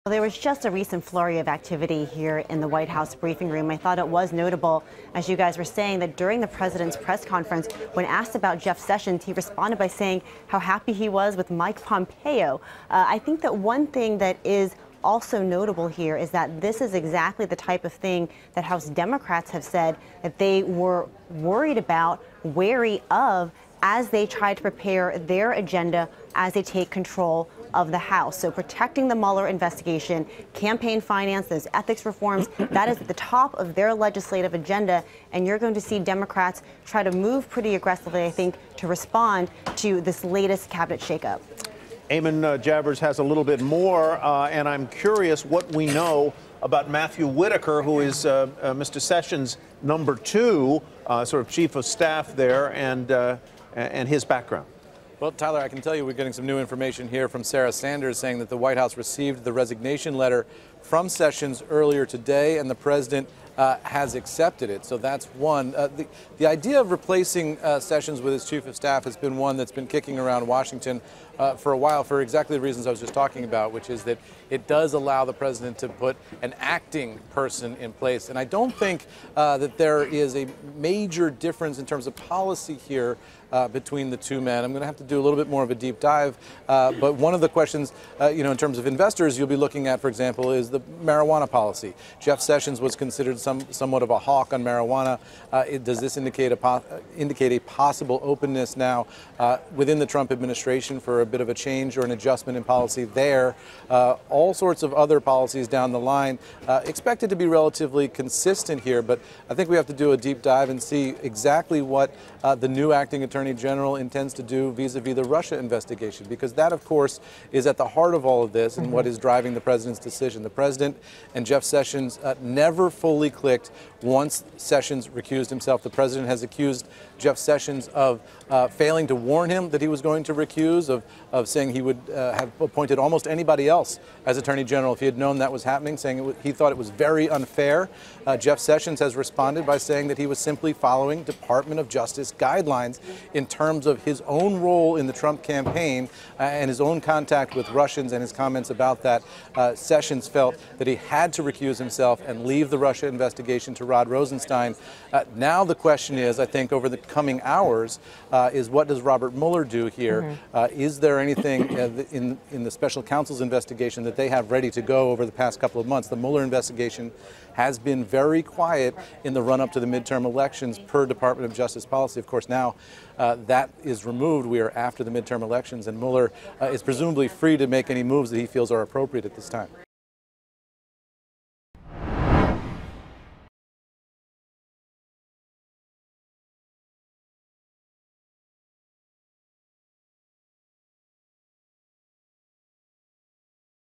Well, there was just a recent flurry of activity here in the White House briefing room. I thought it was notable, as you guys were saying, that during the president's press conference, when asked about Jeff Sessions, he responded by saying how happy he was with Mike Pompeo. I think that one thing that is also notable here is that this is exactly the type of thing that House Democrats have said that they were worried about, wary of, as they try to prepare their agenda as they take control of the House. So protecting the Mueller investigation, campaign finance, those ethics reforms, that is at the top of their legislative agenda. And you're going to see Democrats try to move pretty aggressively, I think, to respond to this latest cabinet shakeup. Eamon, Javers has a little bit more, and I'm curious what we know about Matthew Whitaker, who is Mr. Sessions' number two, sort of chief of staff there, and his background. Well, Tyler, I can tell you we're getting some new information here from Sarah Sanders saying that the White House received the resignation letter from Sessions earlier today, and the president has accepted it. So that's one. The idea of replacing Sessions with his chief of staff has been one that's been kicking around Washington for a while, for exactly the reasons I was just talking about, which is that it does allow the president to put an acting person in place. And I don't think that there is a major difference in terms of policy here between the two men. I'm going to have to do a little bit more of a deep dive. But one of the questions, in terms of investors, you'll be looking at, for example, is the marijuana policy. Jeff Sessions was considered somewhat of a hawk on marijuana. Does this indicate a possible openness now within the Trump administration for a bit of a change or an adjustment in policy there? All sorts of other policies down the line expected to be relatively consistent here, but I think we have to do a deep dive and see exactly what the new acting attorney general intends to do vis-a-vis the Russia investigation, because that, of course, is at the heart of all of this and what is driving the president's decision. The president and Jeff Sessions never fully clicked once Sessions recused himself. The president has accused Jeff Sessions of failing to warn him that he was going to recuse, of saying he would have appointed almost anybody else as Attorney General if he had known that was happening, saying he thought it was very unfair. Jeff Sessions has responded by saying that he was simply following Department of Justice guidelines in terms of his own role in the Trump campaign and his own contact with Russians and his comments about that. Sessions felt that he had to recuse himself and leave the Russia investigation to Rod Rosenstein. Now the question is, I think, over the coming hours, is what does Robert Mueller do here? Is there anything in the special counsel's investigation that they have ready to go over the past couple of months? The Mueller investigation has been very quiet in the run-up to the midterm elections per Department of Justice policy. Of course, now that is removed. We are after the midterm elections, and Mueller is presumably free to make any moves that he feels are appropriate at this time.